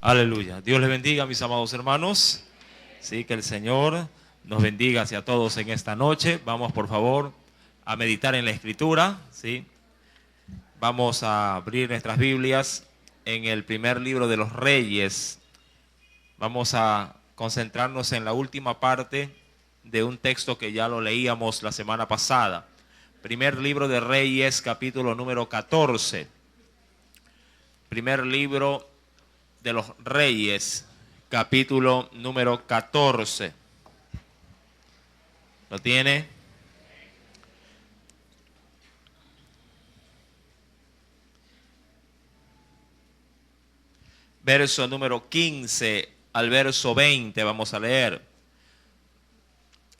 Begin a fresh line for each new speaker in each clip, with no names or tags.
Aleluya. Dios les bendiga, mis amados hermanos. Sí, que el Señor nos bendiga hacia todos en esta noche. Vamos, por favor, a meditar en la Escritura. Sí. Vamos a abrir nuestras Biblias en el primer libro de los Reyes. Vamos a concentrarnos en la última parte de un texto que ya lo leíamos la semana pasada. Primer libro de Reyes, capítulo número 14. Primer libro de los Reyes, capítulo número 14. ¿Lo tiene? Verso número 15 al verso 20 vamos a leer.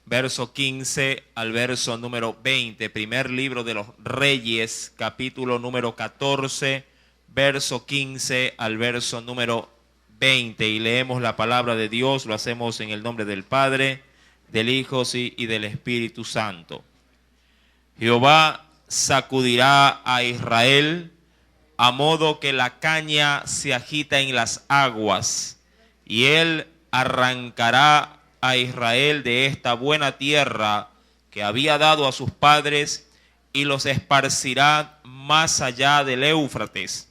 Verso 15 al verso número 20. Primer libro de los Reyes, capítulo número 14, verso 15 al verso número 20. Y leemos la palabra de Dios. Lo hacemos en el nombre del Padre, del Hijo y del Espíritu Santo. Jehová sacudirá a Israel a modo que la caña se agita en las aguas, y él arrancará a Israel de esta buena tierra que había dado a sus padres, y los esparcirá más allá del Éufrates,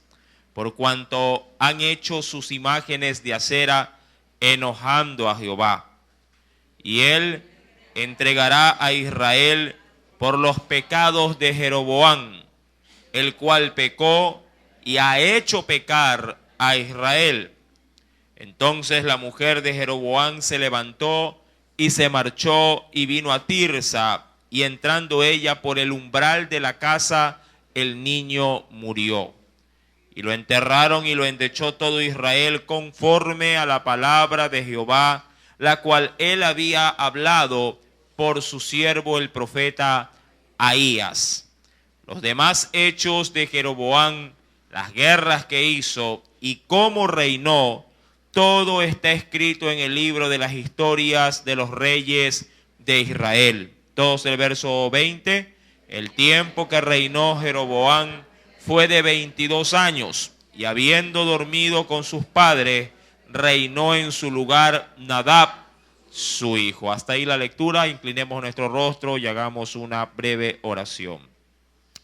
por cuanto han hecho sus imágenes de acera, enojando a Jehová. Y él entregará a Israel por los pecados de Jeroboam, el cual pecó y ha hecho pecar a Israel. Entonces la mujer de Jeroboam se levantó y se marchó y vino a Tirsa, y entrando ella por el umbral de la casa, el niño murió. Y lo enterraron y lo endechó todo Israel conforme a la palabra de Jehová, la cual él había hablado por su siervo el profeta Ahías. Los demás hechos de Jeroboam, las guerras que hizo y cómo reinó, todo está escrito en el libro de las historias de los reyes de Israel. Todos el verso 20. El tiempo que reinó Jeroboam fue de 22 años, y habiendo dormido con sus padres, reinó en su lugar Nadab, su hijo. Hasta ahí la lectura. Inclinemos nuestro rostro y hagamos una breve oración.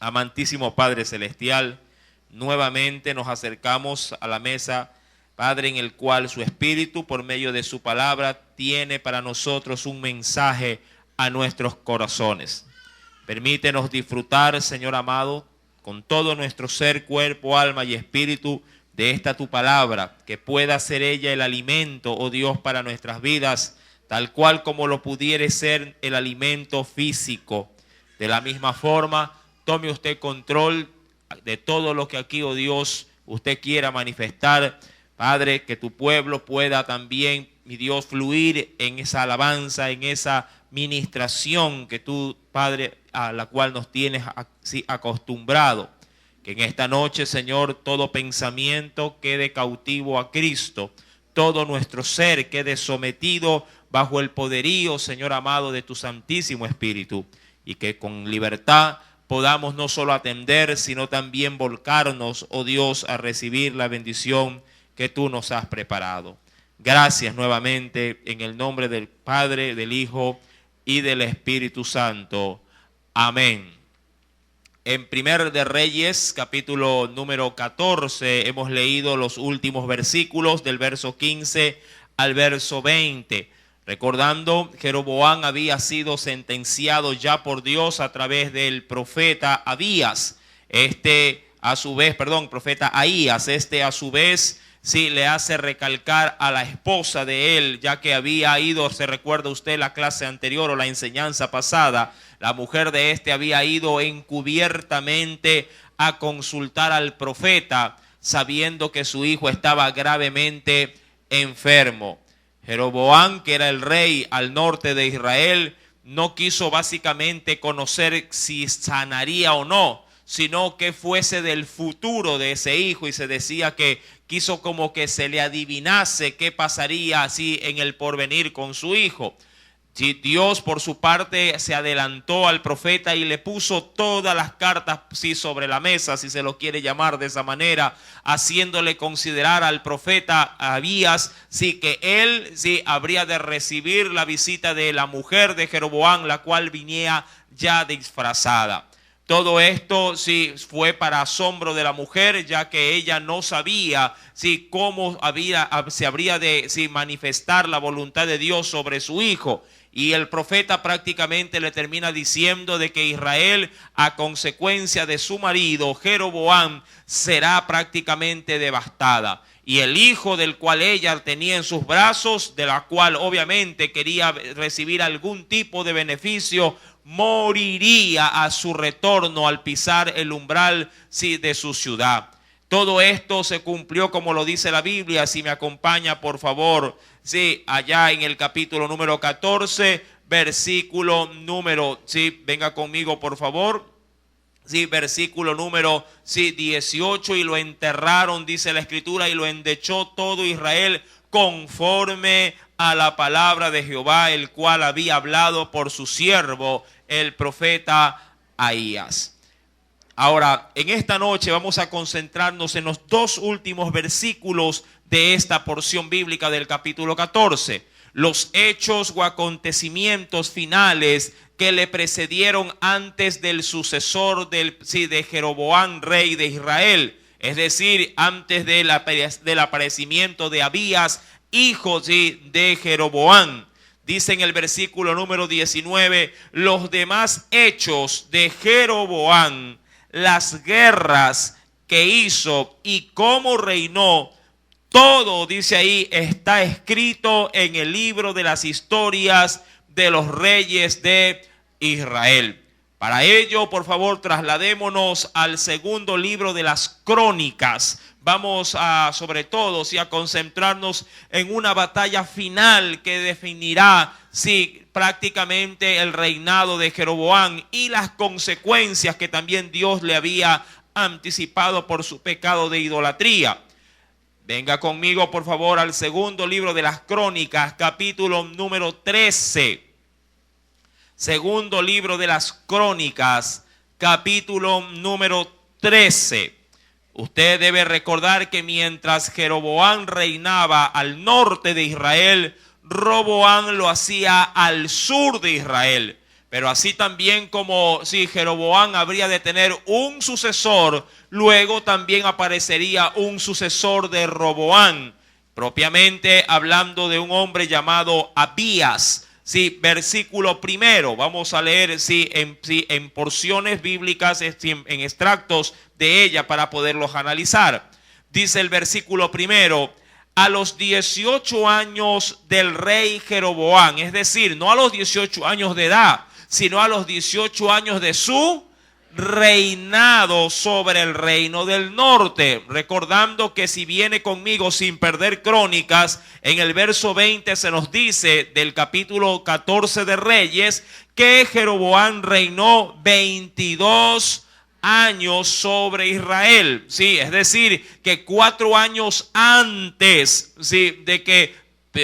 Amantísimo Padre Celestial, nuevamente nos acercamos a la mesa, Padre, en el cual su Espíritu, por medio de su palabra, tiene para nosotros un mensaje a nuestros corazones. Permítenos disfrutar, Señor amado, con todo nuestro ser, cuerpo, alma y espíritu, de esta tu palabra, que pueda ser ella el alimento, oh Dios, para nuestras vidas, tal cual como lo pudiere ser el alimento físico. De la misma forma, tome usted control de todo lo que aquí, oh Dios, usted quiera manifestar. Padre, que tu pueblo pueda también, mi Dios, fluir en esa alabanza, en esa ministración que tú, Padre, a la cual nos tienes así acostumbrado. Que en esta noche, Señor, todo pensamiento quede cautivo a Cristo. Todo nuestro ser quede sometido bajo el poderío, Señor amado, de tu Santísimo Espíritu. Y que con libertad podamos no solo atender, sino también volcarnos, oh Dios, a recibir la bendición que tú nos has preparado. Gracias nuevamente en el nombre del Padre, del Hijo y del Espíritu Santo. Amén. En Primer de Reyes, capítulo número 14, hemos leído los últimos versículos del verso 15 al verso 20. Recordando, Jeroboam había sido sentenciado ya por Dios a través del profeta Abías. Profeta Ahías. A su vez, sí, le hace recalcar a la esposa de él, ya que había ido, se recuerda usted la clase anterior o la enseñanza pasada, la mujer de había ido encubiertamente a consultar al profeta, sabiendo que su hijo estaba gravemente enfermo. Jeroboam, que era el rey al norte de Israel, no quiso básicamente conocer si sanaría o no, sino que fuese del futuro de ese hijo, y se decía que quiso como que se le adivinase qué pasaría así en el porvenir con su hijo. Si Dios por su parte se adelantó al profeta y le puso todas las cartas sobre la mesa, si se lo quiere llamar de esa manera, haciéndole considerar al profeta Abías que él habría de recibir la visita de la mujer de Jeroboam, la cual venía ya disfrazada. Todo esto fue para asombro de la mujer, ya que ella no sabía cómo se habría de manifestar la voluntad de Dios sobre su hijo. Y el profeta prácticamente le termina diciendo de que Israel, a consecuencia de su marido Jeroboam, será prácticamente devastada. Y el hijo del cual ella tenía en sus brazos, de la cual obviamente quería recibir algún tipo de beneficio, moriría a su retorno al pisar el umbral de su ciudad. Todo esto se cumplió como lo dice la Biblia. Si me acompaña, por favor, allá en el capítulo número 14, versículo número, venga conmigo, por favor. Versículo número 18, y lo enterraron, dice la Escritura, y lo endechó todo Israel conforme a la palabra de Jehová, el cual había hablado por su siervo, el profeta Ahías. Ahora, en esta noche vamos a concentrarnos en los dos últimos versículos de esta porción bíblica del capítulo 14. Los hechos o acontecimientos finales que le precedieron antes del sucesor de Jeroboam, rey de Israel. Es decir, antes del aparecimiento de Abías, hijo de Jeroboam. Dice en el versículo número 19, los demás hechos de Jeroboam, las guerras que hizo y cómo reinó, todo, dice ahí, está escrito en el libro de las historias de los reyes de Israel. Para ello, por favor, trasladémonos al segundo libro de las Crónicas. Vamos a, sobre todo, a concentrarnos en una batalla final que definirá, prácticamente el reinado de Jeroboam y las consecuencias que también Dios le había anticipado por su pecado de idolatría. Venga conmigo, por favor, al segundo libro de las Crónicas, capítulo número 13. Segundo libro de las Crónicas, capítulo número 13. Usted debe recordar que mientras Jeroboam reinaba al norte de Israel, Roboam lo hacía al sur de Israel. Pero así también como Jeroboam habría de tener un sucesor, luego también aparecería un sucesor de Roboam, propiamente hablando de un hombre llamado Abías. Versículo primero, vamos a leer en porciones bíblicas, en extractos de ella para poderlos analizar. Dice el versículo primero: a los 18 años del rey Jeroboam, es decir, no a los 18 años de edad, sino a los 18 años de su reinado sobre el reino del norte. Recordando que si viene conmigo sin perder Crónicas, en el verso 20 se nos dice del capítulo 14 de Reyes que Jeroboam reinó 22 años sobre Israel. Es decir, que 4 años antes de que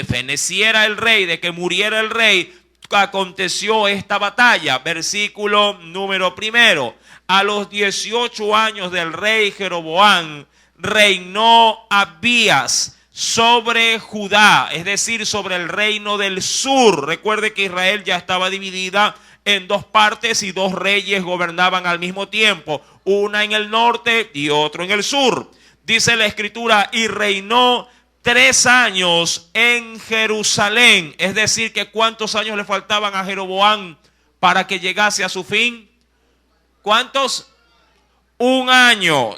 feneciera el rey, de que muriera el rey, aconteció esta batalla. Versículo número primero: a los 18 años del rey Jeroboam reinó Abías sobre Judá, es decir, sobre el reino del sur. Recuerde que Israel ya estaba dividida en dos partes y dos reyes gobernaban al mismo tiempo, una en el norte y otro en el sur. Dice la Escritura: y reinó 3 años en Jerusalén. Es decir, que ¿cuántos años le faltaban a Jeroboam para que llegase a su fin? ¿Cuántos? 1 año.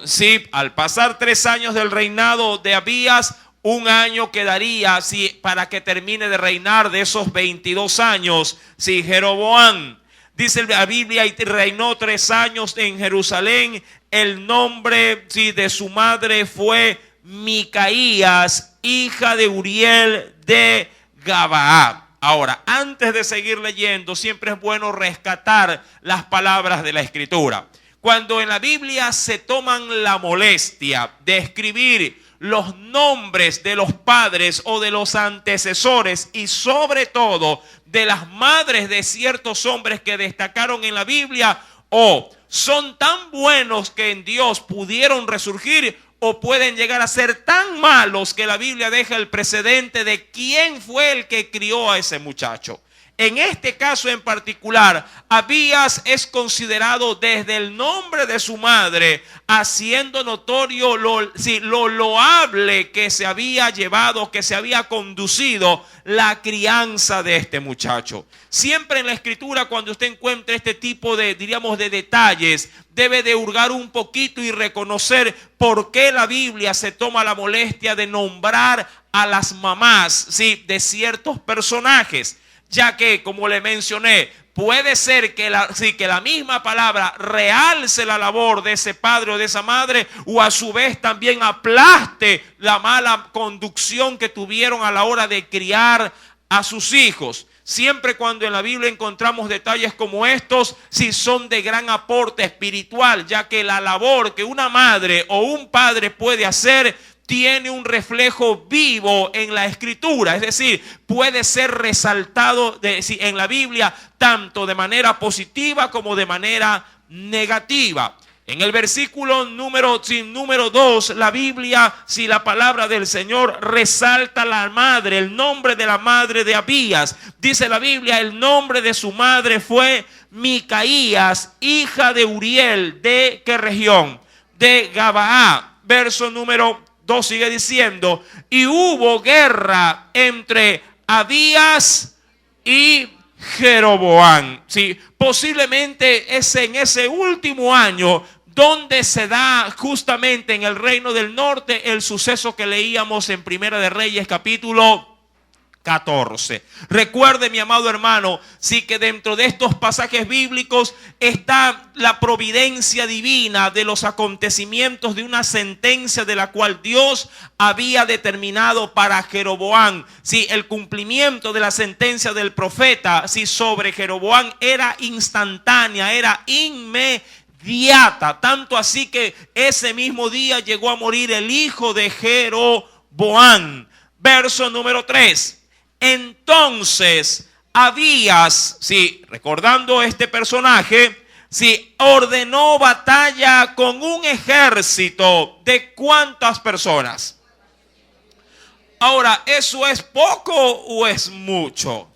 Al pasar 3 años del reinado de Abías, 1 año quedaría para que termine de reinar de esos 22 años. Jeroboam, dice la Biblia, y reinó 3 años en Jerusalén. El nombre de su madre fue Micaías, hija de Uriel de Gabaa. Ahora, antes de seguir leyendo, siempre es bueno rescatar las palabras de la Escritura. Cuando en la Biblia se toman la molestia de escribir los nombres de los padres o de los antecesores y sobre todo de las madres de ciertos hombres que destacaron en la Biblia, o son tan buenos que en Dios pudieron resurgir, o pueden llegar a ser tan malos que la Biblia deja el precedente de quién fue el que crió a ese muchacho. En este caso en particular, Abías es considerado desde el nombre de su madre, haciendo notorio lo loable que se había llevado, que se había conducido la crianza de este muchacho. Siempre en la Escritura, cuando usted encuentre este tipo de, diríamos, de detalles, debe de hurgar un poquito y reconocer por qué la Biblia se toma la molestia de nombrar a las mamás, ¿sí?, de ciertos personajes. Ya que, como le mencioné, puede ser que la misma palabra realce la labor de ese padre o de esa madre, o a su vez también aplaste la mala conducción que tuvieron a la hora de criar a sus hijos. Siempre cuando en la Biblia encontramos detalles como estos, sí son de gran aporte espiritual, ya que la labor que una madre o un padre puede hacer tiene un reflejo vivo en la Escritura, es decir, puede ser resaltado en la Biblia tanto de manera positiva como de manera negativa. En el versículo número 2, la Biblia, la palabra del Señor resalta la madre, el nombre de la madre de Abías. Dice la Biblia, el nombre de su madre fue Micaías, hija de Uriel. ¿De qué región? De Gabaa. Verso número 2 sigue diciendo, y hubo guerra entre Abías y Jeroboam. Sí, posiblemente es en ese último año donde se da justamente en el reino del norte el suceso que leíamos en Primera de Reyes capítulo 14. Recuerde, mi amado hermano, sí, que dentro de estos pasajes bíblicos está la providencia divina de los acontecimientos de una sentencia de la cual Dios había determinado para Jeroboam. Sí, el cumplimiento de la sentencia del profeta, sí, sobre Jeroboam era instantánea, era inmediata, tanto así que ese mismo día llegó a morir el hijo de Jeroboam. Verso número 3. Entonces Abías, sí, recordando este personaje, sí, ordenó batalla con un ejército de ¿cuántas personas? Ahora, ¿eso es poco o es mucho?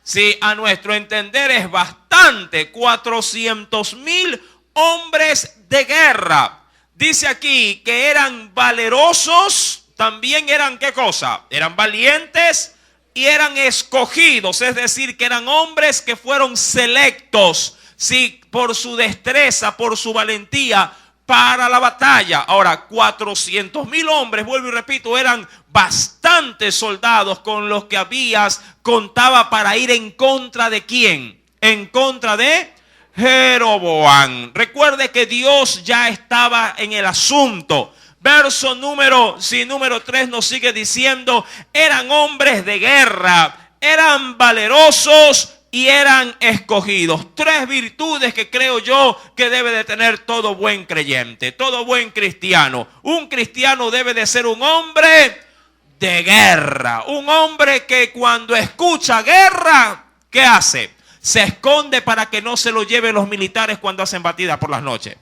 Sí, a nuestro entender es bastante. 400,000 hombres de guerra. Dice aquí que eran valerosos, también eran ¿qué cosa? Eran valientes y eran escogidos, es decir, que eran hombres que fueron selectos, sí, por su destreza, por su valentía para la batalla. Ahora, 400,000 hombres, vuelvo y repito, eran bastantes soldados con los que Abías contaba para ir en contra de ¿quién? En contra de Jeroboam. Recuerde que Dios ya estaba en el asunto. Verso número 3 nos sigue diciendo, eran hombres de guerra, eran valerosos y eran escogidos. 3 virtudes que creo yo que debe de tener todo buen creyente, todo buen cristiano. Un cristiano debe de ser un hombre de guerra, un hombre que cuando escucha guerra, ¿qué hace? Se esconde para que no se lo lleven los militares cuando hacen batida por las noches.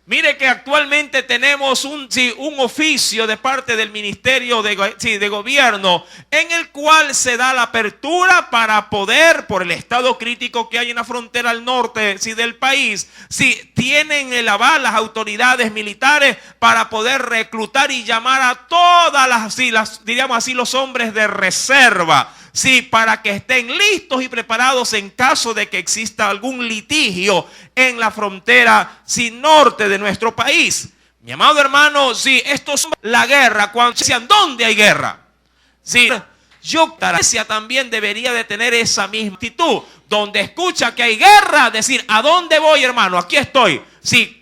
Mire que actualmente tenemos un oficio de parte del Ministerio de Gobierno en el cual se da la apertura para poder, por el estado crítico que hay en la frontera al norte del país, tienen el aval las autoridades militares para poder reclutar y llamar a todas diríamos así, los hombres de reserva. Sí, para que estén listos y preparados en caso de que exista algún litigio en la frontera norte de nuestro país. Mi amado hermano, esto es la guerra. Cuando decían, ¿dónde hay guerra? La iglesia también debería de tener esa misma actitud. Donde escucha que hay guerra, decir, ¿a dónde voy, hermano? Aquí estoy.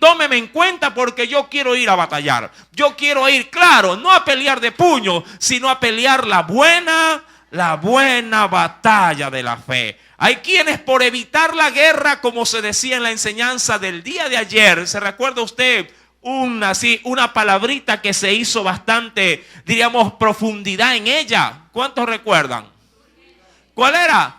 Tómeme en cuenta porque yo quiero ir a batallar. Yo quiero ir, claro, no a pelear de puño, sino a pelear la buena batalla de la fe. Hay quienes por evitar la guerra, como se decía en la enseñanza del día de ayer, ¿se recuerda usted una palabrita que se hizo bastante, diríamos, profundidad en ella. ¿Cuántos recuerdan? ¿Cuál era?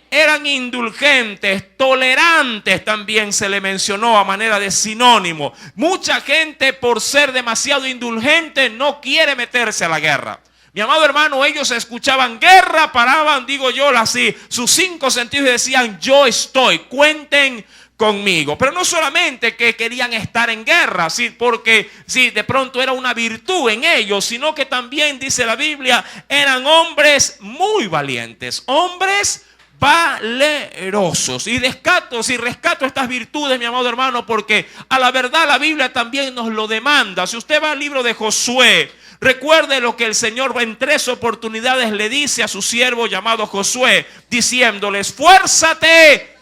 Eran indulgentes, tolerantes también se le mencionó a manera de sinónimo. Mucha gente, por ser demasiado indulgente, no quiere meterse a la guerra. Mi amado hermano, ellos escuchaban guerra, paraban, digo yo, así, sus 5 sentidos y decían: yo estoy, cuenten conmigo. Pero no solamente que querían estar en guerra, ¿sí? Porque sí, de pronto era una virtud en ellos, sino que también, dice la Biblia, eran hombres muy valientes, hombres valerosos. Y rescato estas virtudes, mi amado hermano, porque a la verdad la Biblia también nos lo demanda. Si usted va al libro de Josué, recuerde lo que el Señor en 3 oportunidades le dice a su siervo llamado Josué, diciéndole: esfuérzate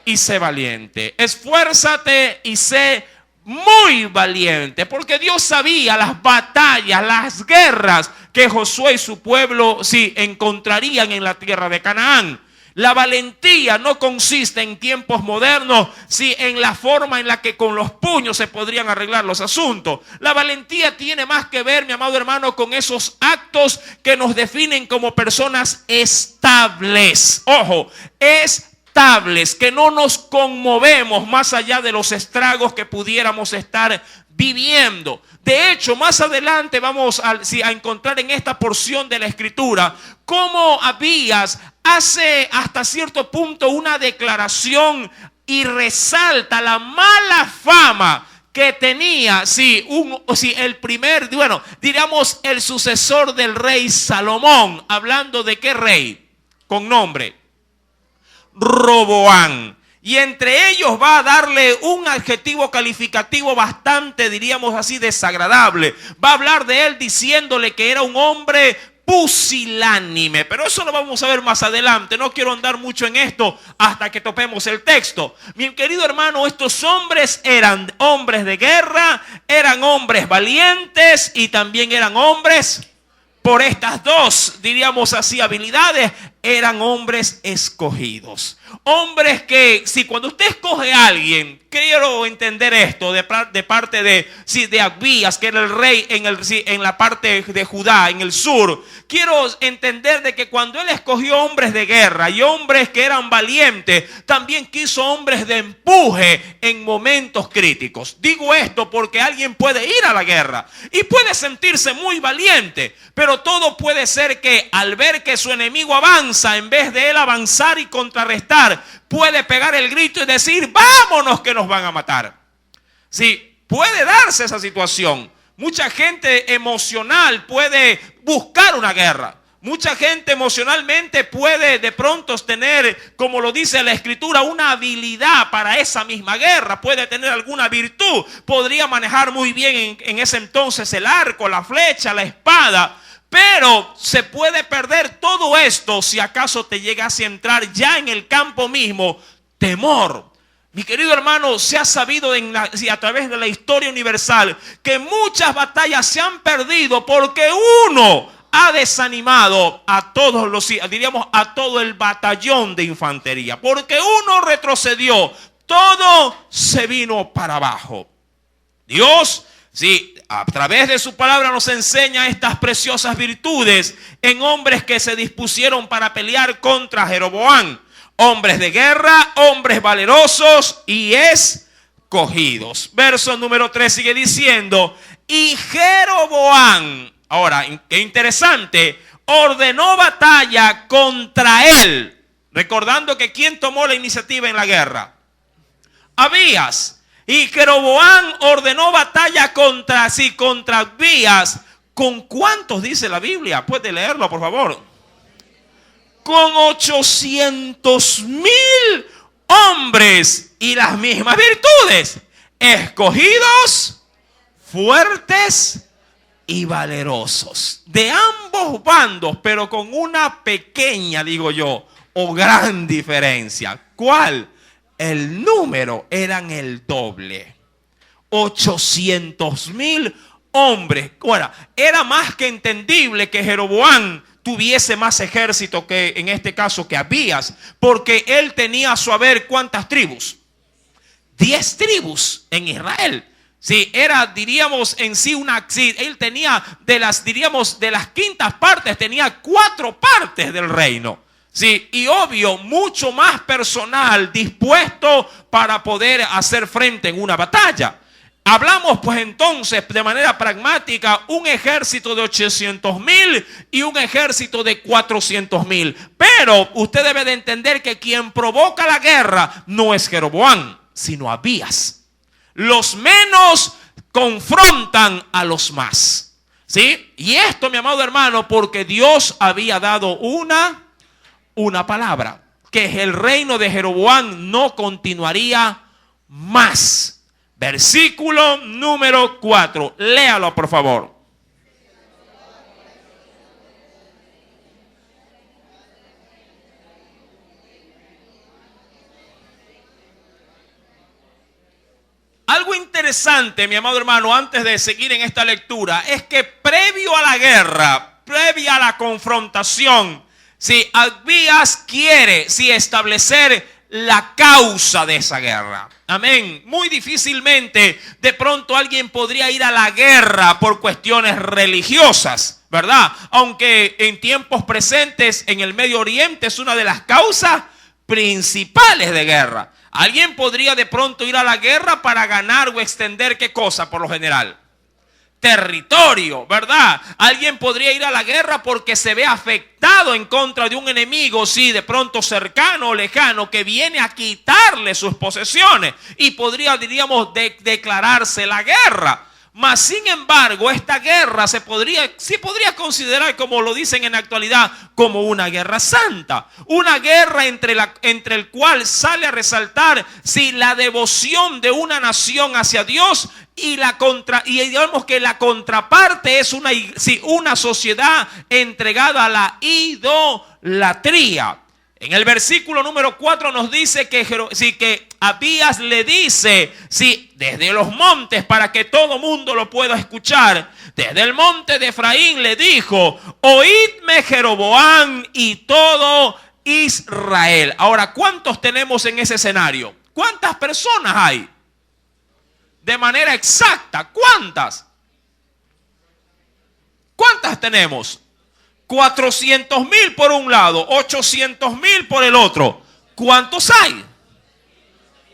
y sé valiente, esfuérzate y sé muy valiente, porque Dios sabía las batallas, las guerras que Josué y su pueblo encontrarían en la tierra de Canaán. La valentía no consiste en tiempos modernos, en la forma en la que con los puños se podrían arreglar los asuntos. La valentía tiene más que ver, mi amado hermano, con esos actos que nos definen como personas estables. Ojo, estables, que no nos conmovemos más allá de los estragos que pudiéramos estar viviendo. De hecho, más adelante vamos a encontrar en esta porción de la Escritura cómo Abías hace hasta cierto punto una declaración y resalta la mala fama que tenía, el sucesor del rey Salomón. Hablando de qué rey, con nombre Roboán. Y entre ellos va a darle un adjetivo calificativo bastante, diríamos así, desagradable. Va a hablar de él diciéndole que era un hombre pusilánime. Pero eso lo vamos a ver más adelante. No quiero andar mucho en esto hasta que topemos el texto. Mi querido hermano, estos hombres eran hombres de guerra, eran hombres valientes y también eran hombres, por estas dos, diríamos así, habilidades, eran hombres escogidos. Hombres que, cuando usted escoge a alguien, quiero entender esto de parte de Abías, que era el rey en la parte de Judá, en el sur. Quiero entender de que cuando él escogió hombres de guerra y hombres que eran valientes, también quiso hombres de empuje en momentos críticos. Digo esto porque alguien puede ir a la guerra y puede sentirse muy valiente, pero todo puede ser que al ver que su enemigo avanza, en vez de él avanzar y contrarrestar, puede pegar el grito y decir: vámonos que nos van a matar. Sí, puede darse esa situación. Mucha gente emocional puede buscar una guerra. Mucha gente emocionalmente puede de pronto tener, como lo dice la Escritura, una habilidad para esa misma guerra. Puede tener alguna virtud. Podría manejar muy bien en ese entonces el arco, la flecha, la espada. Pero se puede perder todo esto si acaso te llegas a entrar ya en el campo mismo temor. Mi querido hermano, se ha sabido a través de la historia universal que muchas batallas se han perdido porque uno ha desanimado a todos a todo el batallón de infantería. Porque uno retrocedió, todo se vino para abajo. Dios, a través de su palabra nos enseña estas preciosas virtudes en hombres que se dispusieron para pelear contra Jeroboam. Hombres de guerra, hombres valerosos y escogidos. Verso número 3 sigue diciendo: y Jeroboam, ahora, qué interesante, ordenó batalla contra él. Recordando que ¿quién tomó la iniciativa en la guerra? Abías. Y Jeroboam ordenó batalla contra Abías. ¿Con cuántos dice la Biblia? Puede leerlo, por favor. Con 800,000 hombres y las mismas virtudes. Escogidos, fuertes y valerosos. De ambos bandos, pero con una pequeña, digo yo, o gran diferencia. ¿Cuál? El número eran el doble. 800,000 hombres. Ahora, era más que entendible que Jeroboam tuviese más ejército que, en este caso, que Abías, porque él tenía a su haber ¿cuántas tribus? 10 tribus en Israel. Sí, era, diríamos, en sí sí, él tenía diríamos, de las quintas partes, tenía 4 partes del reino. Sí, y obvio, mucho más personal dispuesto para poder hacer frente en una batalla. Hablamos pues entonces de manera pragmática un ejército de 800,000 y un ejército de 400,000. Pero usted debe de entender que quien provoca la guerra no es Jeroboam, sino Abías. Los menos confrontan a los más. ¿Sí? Y esto, mi amado hermano, porque Dios había dado una palabra, que el reino de Jeroboam no continuaría más. Versículo número 4. Léalo, por favor. Algo interesante, mi amado hermano, antes de seguir en esta lectura, es que previo a la guerra, previa a la confrontación, si Abías quiere establecer la causa de esa guerra. Amén. Muy difícilmente de pronto alguien podría ir a la guerra por cuestiones religiosas, ¿verdad? Aunque en tiempos presentes en el Medio Oriente es una de las causas principales de guerra. Alguien podría de pronto ir a la guerra para ganar o extender ¿qué cosa por lo general? Territorio, ¿verdad? Alguien podría ir a la guerra porque se ve afectado en contra de un enemigo, sí, de pronto cercano o lejano, que viene a quitarle sus posesiones y podría, diríamos, declararse la guerra. Mas, sin embargo, esta guerra sí podría considerar, como lo dicen en la actualidad, como una guerra santa. Una guerra entre el cual sale a resaltar la devoción de una nación hacia Dios y digamos que la contraparte es una sociedad entregada a la idolatría. En el versículo número 4 nos dice que Abías le dice, desde los montes, para que todo mundo lo pueda escuchar, desde el monte de Efraín le dijo: oídme Jeroboam y todo Israel. Ahora, ¿cuántos tenemos en ese escenario? ¿Cuántas personas hay? De manera exacta, ¿cuántas? ¿Cuántas tenemos? 400,000 por un lado, 800,000 por el otro. ¿Cuántos hay?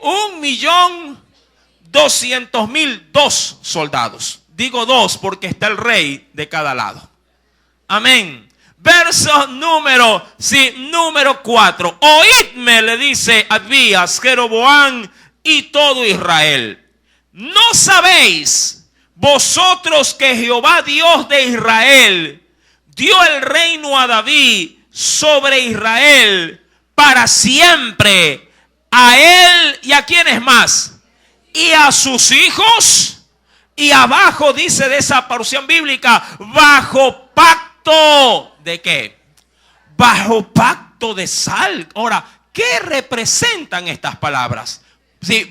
1,200,000, 2 soldados. Digo 2 porque está el rey de cada lado. Amén. Verso número 4. Oídme, le dice Abías, Jeroboam y todo Israel. ¿No sabéis vosotros que Jehová Dios de Israel dio el reino a David sobre Israel para siempre? A él y a quiénes más, y a sus hijos. Y abajo dice de esa porción bíblica: bajo pacto de ¿qué? Bajo pacto de sal. Ahora, ¿qué representan estas palabras?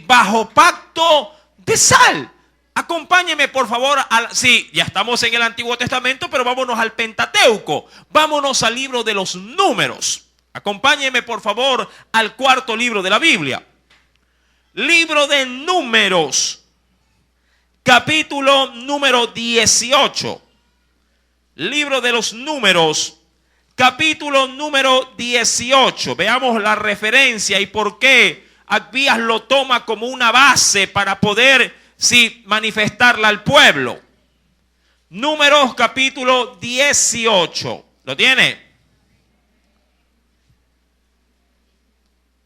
Bajo pacto de sal. Acompáñeme por favor, ya estamos en el Antiguo Testamento, pero vámonos al Pentateuco. Vámonos al libro de los Números. Acompáñeme por favor al 4.º libro de la Biblia. Libro de Números, capítulo número 18. Libro de los Números, capítulo número 18. Veamos la referencia y por qué Abías lo toma como una base para poder manifestarla al pueblo. Números capítulo 18. ¿Lo tiene?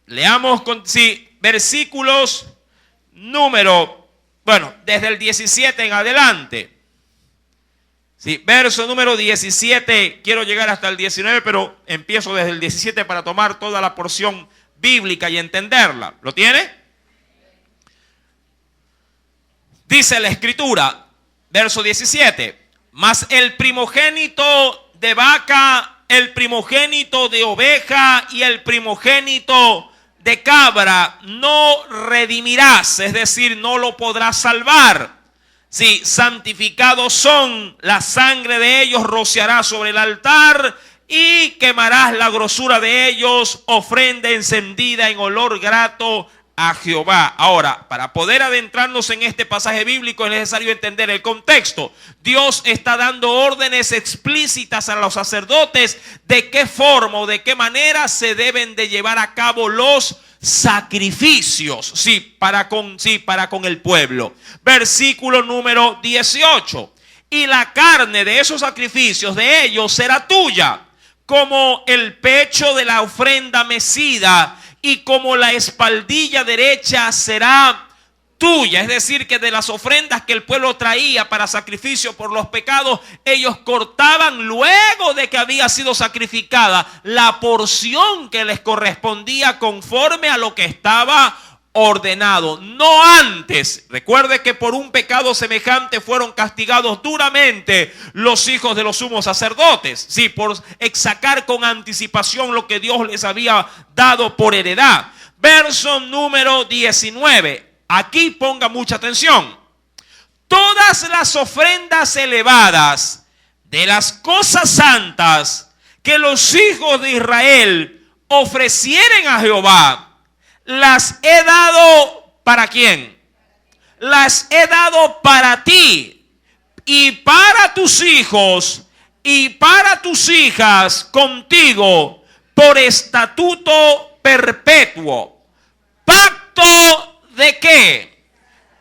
Leamos versículos desde el 17 en adelante. Verso número 17, quiero llegar hasta el 19, pero empiezo desde el 17 para tomar toda la porción bíblica y entenderla. ¿Lo tiene? Dice la escritura, verso 17: mas el primogénito de vaca, el primogénito de oveja y el primogénito de cabra no redimirás, es decir, no lo podrás salvar. Santificados son, la sangre de ellos rociarás sobre el altar y quemarás la grosura de ellos, ofrenda encendida en olor grato a Jehová. Ahora, para poder adentrarnos en este pasaje bíblico es necesario entender el contexto. Dios está dando órdenes explícitas a los sacerdotes de qué forma o de qué manera se deben de llevar a cabo los sacrificios, para con el pueblo. Versículo número 18. Y la carne de esos sacrificios de ellos será tuya, como el pecho de la ofrenda mecida y como la espaldilla derecha será tuya. Es decir, que de las ofrendas que el pueblo traía para sacrificio por los pecados, ellos cortaban luego de que había sido sacrificada la porción que les correspondía conforme a lo que estaba ordenado, no antes. Recuerde que por un pecado semejante fueron castigados duramente los hijos de los sumos sacerdotes, por exacar con anticipación lo que Dios les había dado por heredad. Verso número 19. Aquí ponga mucha atención. Todas las ofrendas elevadas de las cosas santas que los hijos de Israel ofrecieren a Jehová, las he dado ¿para quién? Las he dado para ti y para tus hijos y para tus hijas contigo por estatuto perpetuo. ¿Pacto de qué?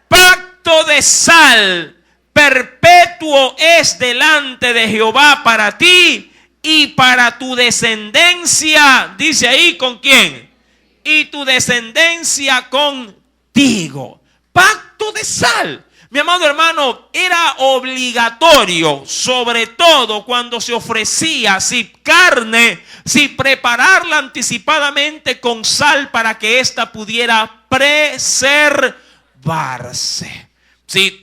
Pacto de sal. Perpetuo es delante de Jehová para ti y para tu descendencia. Dice ahí, ¿con quién? Y tu descendencia contigo. Pacto de sal. Mi amado hermano, era obligatorio, sobre todo cuando se ofrecía carne, prepararla anticipadamente con sal para que ésta pudiera preservarse.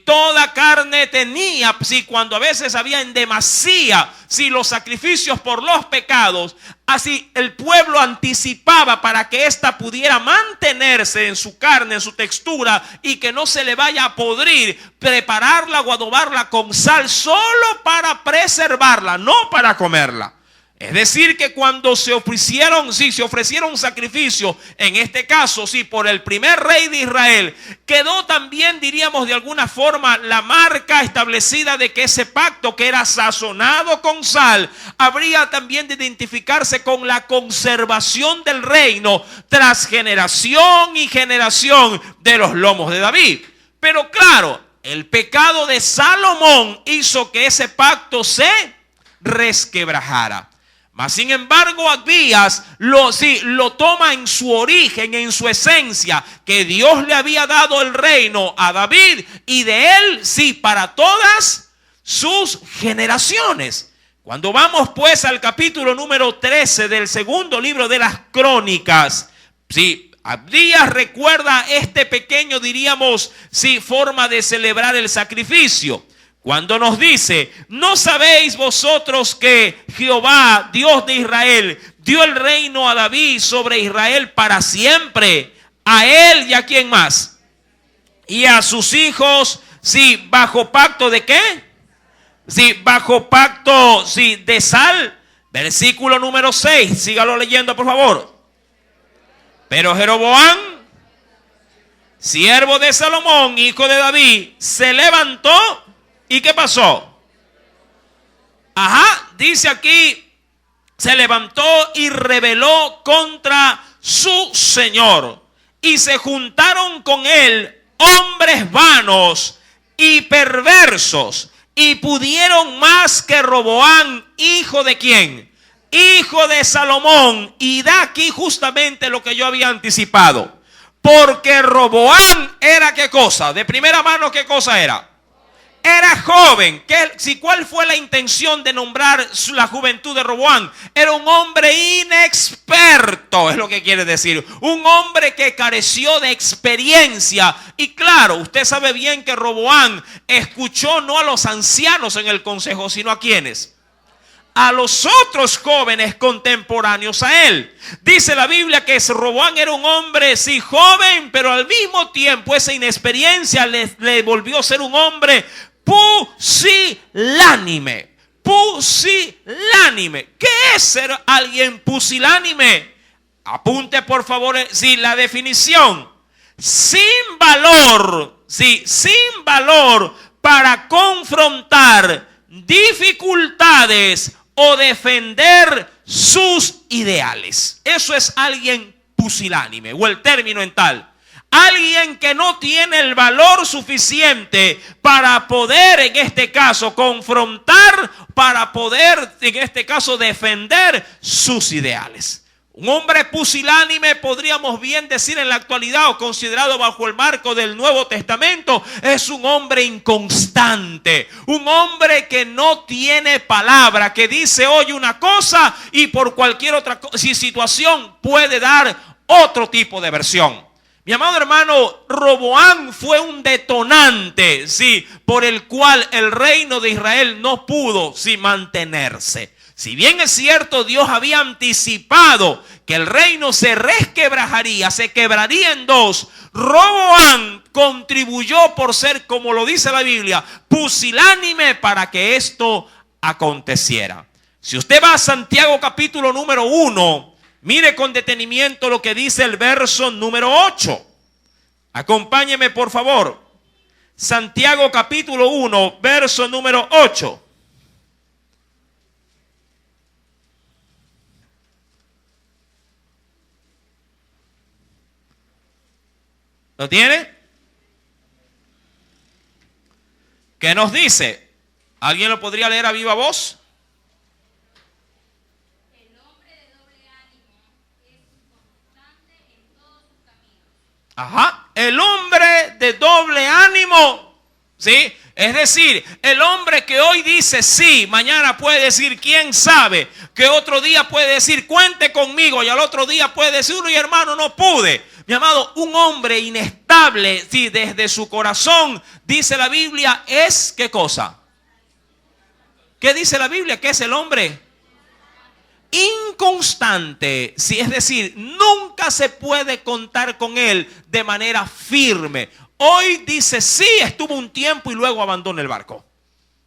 Toda carne tenía, cuando a veces había en demasía, los sacrificios por los pecados, así el pueblo anticipaba para que ésta pudiera mantenerse en su carne, en su textura, y que no se le vaya a podrir, prepararla o adobarla con sal solo para preservarla, no para comerla. Es decir, que cuando se ofrecieron, se ofrecieron sacrificio, en este caso, por el primer rey de Israel, quedó también, diríamos de alguna forma, la marca establecida de que ese pacto, que era sazonado con sal, habría también de identificarse con la conservación del reino tras generación y generación de los lomos de David. Pero claro, el pecado de Salomón hizo que ese pacto se resquebrajara. Mas sin embargo, Abías lo toma en su origen, en su esencia, que Dios le había dado el reino a David y de él, para todas sus generaciones. Cuando vamos pues al capítulo número 13 del segundo libro de las Crónicas, Abías recuerda este pequeño, diríamos, forma de celebrar el sacrificio. Cuando nos dice: ¿no sabéis vosotros que Jehová, Dios de Israel, dio el reino a David sobre Israel para siempre? A él y a quién más. Y a sus hijos, bajo pacto de qué? Bajo pacto, de sal. Versículo número 6, sígalo leyendo por favor. Pero Jeroboam, siervo de Salomón, hijo de David, se levantó. ¿Y qué pasó? Dice aquí, se levantó y rebeló contra su señor. Y se juntaron con él hombres vanos y perversos. Y pudieron más que Roboam, hijo de ¿quién? Hijo de Salomón. Y da aquí justamente lo que yo había anticipado. Porque Roboam era ¿qué cosa? De primera mano, ¿qué cosa era? Era joven. ¿Cuál fue la intención de nombrar la juventud de Roboam? Era un hombre inexperto, es lo que quiere decir. Un hombre que careció de experiencia. Y claro, usted sabe bien que Roboam escuchó no a los ancianos en el consejo, sino a ¿quiénes? A los otros jóvenes contemporáneos a él. Dice la Biblia que Roboam era un hombre joven, pero al mismo tiempo esa inexperiencia le volvió a ser un hombre pusilánime. Pusilánime. ¿Qué es ser alguien pusilánime? Apunte por favor la definición. sin valor, sí, sin valor para confrontar dificultades o defender sus ideales. Eso es alguien pusilánime, o el término en tal. Alguien que no tiene el valor suficiente para poder, en este caso, confrontar, para poder, en este caso, defender sus ideales. Un hombre pusilánime, podríamos bien decir en la actualidad, o considerado bajo el marco del Nuevo Testamento, es un hombre inconstante, un hombre que no tiene palabra, que dice hoy una cosa y por cualquier otra situación puede dar otro tipo de versión. Mi amado hermano, Roboam fue un detonante, sí, por el cual el reino de Israel no pudo, sí, mantenerse. Si bien es cierto, Dios había anticipado que el reino se resquebrajaría, se quebraría en dos, Roboam contribuyó por ser, como lo dice la Biblia, pusilánime para que esto aconteciera. Si usted va a Santiago capítulo número 1, mire con detenimiento lo que dice el verso número 8. Acompáñeme por favor. Santiago capítulo 1, verso número 8. ¿Lo tiene? ¿Qué nos dice? ¿Alguien lo podría leer a viva voz?
El hombre de doble ánimo es inconstante en todos sus caminos.
Ajá, el hombre de doble ánimo, ¿sí? Es decir, el hombre que hoy dice sí, mañana puede decir quién sabe, que otro día puede decir cuente conmigo y al otro día puede decir uy hermano no pude. Mi amado, un hombre inestable, sí, desde su corazón, dice la Biblia, es ¿qué cosa? ¿Qué dice la Biblia? ¿Qué es el hombre? Inconstante, sí, es decir, nunca se puede contar con él de manera firme. Hoy dice sí, estuvo un tiempo y luego abandona el barco.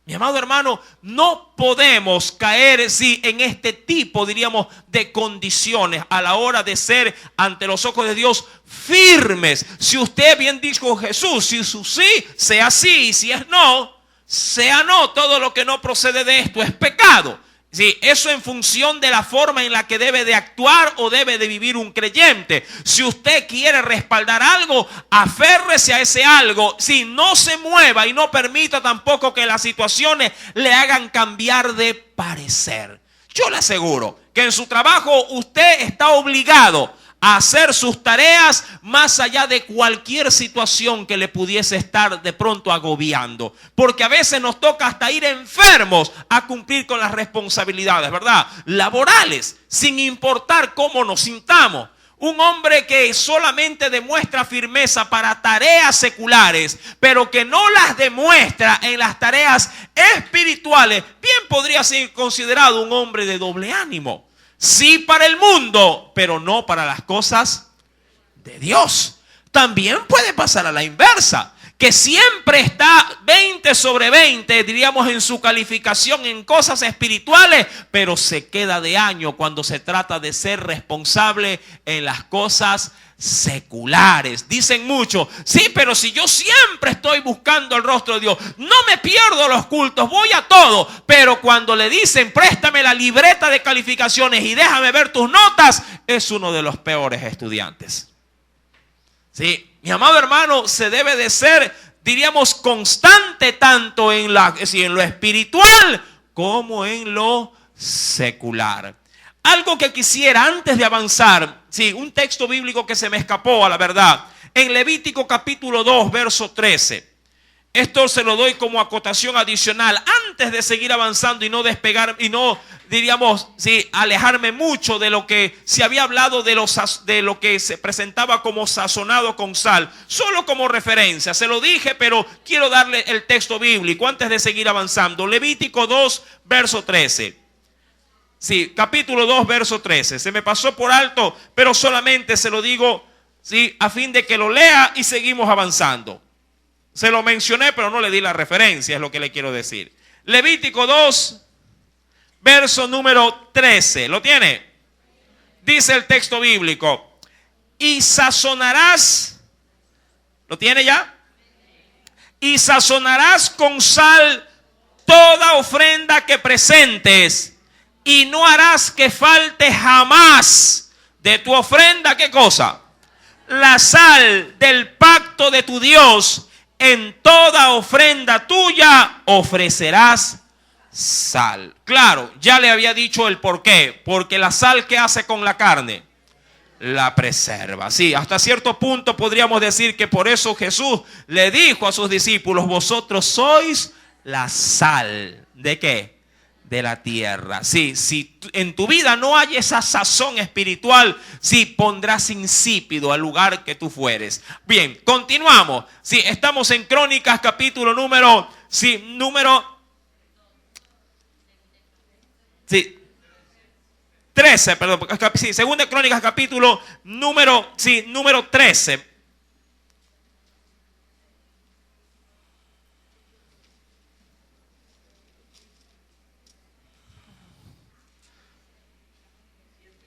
Mi amado hermano, no podemos caer sí, en este tipo, diríamos, de condiciones a la hora de ser ante los ojos de Dios firmes. Si usted bien dijo Jesús, si su sí sea sí y si es no, sea no. Todo lo que no procede de esto es pecado. Sí, eso en función de la forma en la que debe de actuar o debe de vivir un creyente. Si usted quiere respaldar algo, aférrese a ese algo. Si no se mueva y no permita tampoco que las situaciones le hagan cambiar de parecer. Yo le aseguro que en su trabajo usted está obligado a hacer sus tareas más allá de cualquier situación que le pudiese estar de pronto agobiando. Porque a veces nos toca hasta ir enfermos a cumplir con las responsabilidades, ¿verdad? Laborales, sin importar cómo nos sintamos. Un hombre que solamente demuestra firmeza para tareas seculares, pero que no las demuestra en las tareas espirituales, bien podría ser considerado un hombre de doble ánimo. Sí para el mundo, pero no para las cosas de Dios. También puede pasar a la inversa, que siempre está 20 sobre 20, diríamos en su calificación en cosas espirituales, pero se queda de año cuando se trata de ser responsable en las cosas seculares. Dicen muchos, sí, pero si yo siempre estoy buscando el rostro de Dios, no me pierdo los cultos, voy a todo, pero cuando le dicen préstame la libreta de calificaciones y déjame ver tus notas, es uno de los peores estudiantes. Sí, mi amado hermano, se debe de ser, diríamos, constante tanto en lo espiritual como en lo secular. Algo que quisiera antes de avanzar, sí, un texto bíblico que se me escapó a la verdad. En Levítico capítulo 2, verso 13. Esto se lo doy como acotación adicional antes de seguir avanzando y no despegar y no, diríamos, sí, alejarme mucho de lo que se había hablado de lo que se presentaba como sazonado con sal. Solo como referencia, se lo dije, pero quiero darle el texto bíblico antes de seguir avanzando. Levítico 2, verso 13. Sí, capítulo 2, verso 13. Se me pasó por alto, pero solamente se lo digo, sí, a fin de que lo lea y seguimos avanzando. Se lo mencioné, pero no le di la referencia, es lo que le quiero decir. Levítico 2, verso número 13. ¿Lo tiene? Dice el texto bíblico: y sazonarás ¿Lo tiene ya? Y sazonarás con sal toda ofrenda que presentes, y no harás que falte jamás de tu ofrenda, ¿qué cosa? La sal del pacto de tu Dios. En toda ofrenda tuya ofrecerás sal. Claro, ya le había dicho el por qué. Porque la sal, ¿qué hace con la carne? La preserva. Sí, hasta cierto punto podríamos decir que por eso Jesús le dijo a sus discípulos: vosotros sois la sal. ¿De qué? De la tierra. Sí, si en tu vida no hay esa sazón espiritual, sí, pondrás insípido al lugar que tú fueres. Bien, continuamos. Sí, estamos en Crónicas capítulo número 13, perdón, sí, segunda Crónicas capítulo número 13.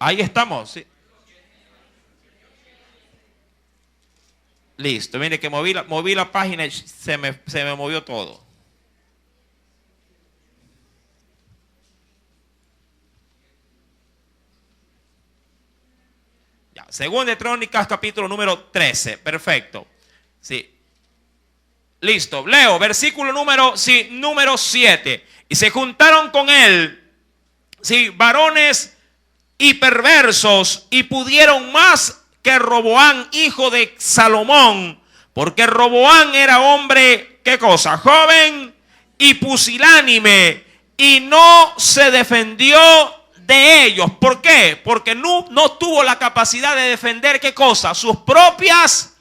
Ahí estamos, sí. Listo, mire que moví la página y se me movió todo. Ya, segunda de Crónicas capítulo número 13, perfecto. Sí. Listo, leo, versículo número 7. Y se juntaron con él, sí, varones y perversos, y pudieron más que Roboán, hijo de Salomón, porque Roboán era hombre, ¿qué cosa? Joven y pusilánime, y no se defendió de ellos. ¿Por qué? Porque no tuvo la capacidad de defender, ¿qué cosa? Sus propias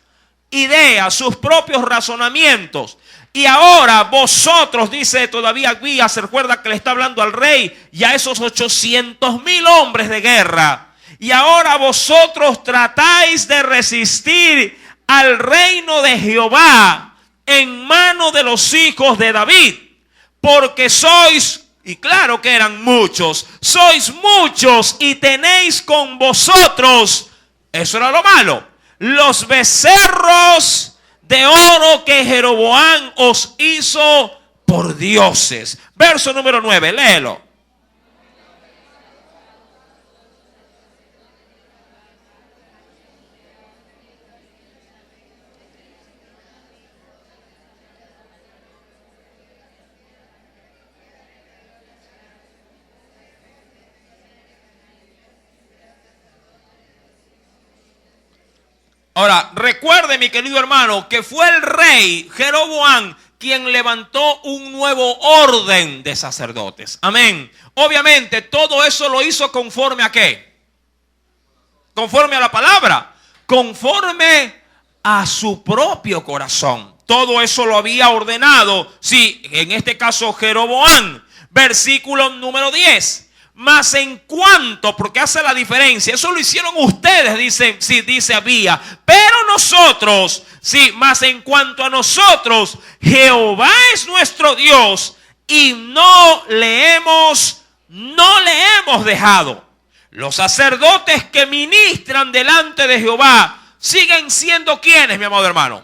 ideas, sus propios razonamientos. Y ahora vosotros, dice todavía Abías, se recuerda que le está hablando al rey y a esos 800,000 hombres de guerra. Y ahora vosotros tratáis de resistir al reino de Jehová en mano de los hijos de David. Porque sois, y claro que eran muchos, sois muchos y tenéis con vosotros, eso era lo malo, los becerros de oro que Jeroboam os hizo por dioses. Verso número 9, léelo. Ahora, recuerde, mi querido hermano, que fue el rey Jeroboam quien levantó un nuevo orden de sacerdotes. Amén. Obviamente, todo eso lo hizo conforme a ¿qué? Conforme a la palabra. Conforme a su propio corazón. Todo eso lo había ordenado, sí, en este caso Jeroboam. Versículo número 10. Mas en cuanto, porque hace la diferencia, eso lo hicieron ustedes, dice Abías, pero nosotros, sí, mas en cuanto a nosotros, Jehová es nuestro Dios y no le hemos dejado. Los sacerdotes que ministran delante de Jehová siguen siendo ¿quiénes, mi amado hermano?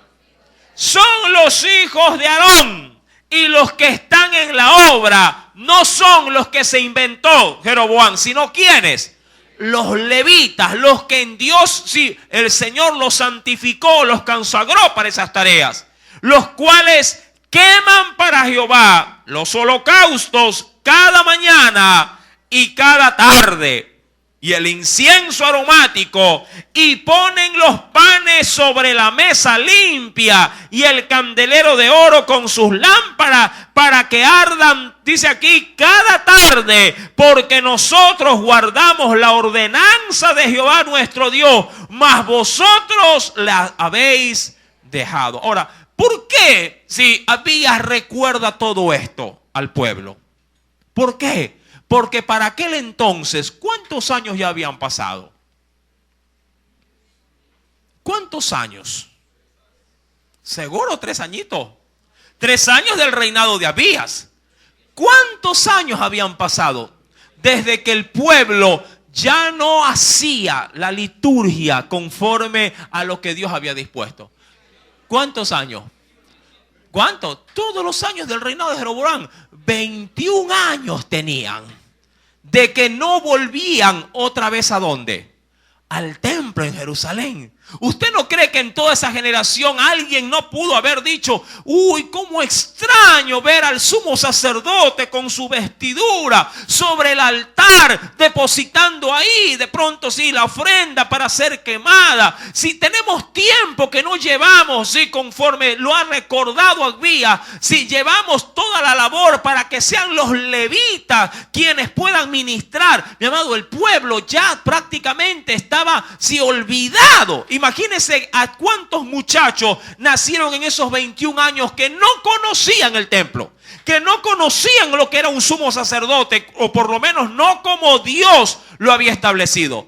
Son los hijos de Aarón. Y los que están en la obra no son los que se inventó Jeroboam, sino ¿quiénes? Los levitas, los que en Dios, sí, el Señor los santificó, los consagró para esas tareas. Los cuales queman para Jehová los holocaustos cada mañana y cada tarde. Y el incienso aromático, y ponen los panes sobre la mesa limpia, y el candelero de oro con sus lámparas, para que ardan, dice aquí, cada tarde, porque nosotros guardamos la ordenanza de Jehová nuestro Dios, mas vosotros la habéis dejado. Ahora, ¿por qué si Abías recuerda todo esto al pueblo? ¿Por qué? Porque para aquel entonces, ¿cuántos años ya habían pasado? ¿Cuántos años? Seguro 3 añitos. 3 años del reinado de Abías. ¿Cuántos años habían pasado? Desde que el pueblo ya no hacía la liturgia conforme a lo que Dios había dispuesto. ¿Cuántos años? ¿Cuántos? Todos los años del reinado de Jeroboam. 21 años tenían. De que no volvían otra vez ¿a dónde? Al templo en Jerusalén. ¿Usted no cree que en toda esa generación alguien no pudo haber dicho: uy, cómo extraño ver al sumo sacerdote con su vestidura sobre el altar, depositando ahí de pronto sí la ofrenda para ser quemada? Si tenemos tiempo que no llevamos, sí, conforme lo ha recordado Abías, si llevamos toda la labor para que sean los levitas quienes puedan ministrar, mi amado, el pueblo ya prácticamente estaba olvidado. Imagínense a cuántos muchachos nacieron en esos 21 años que no conocían el templo, que no conocían lo que era un sumo sacerdote, o por lo menos no como Dios lo había establecido.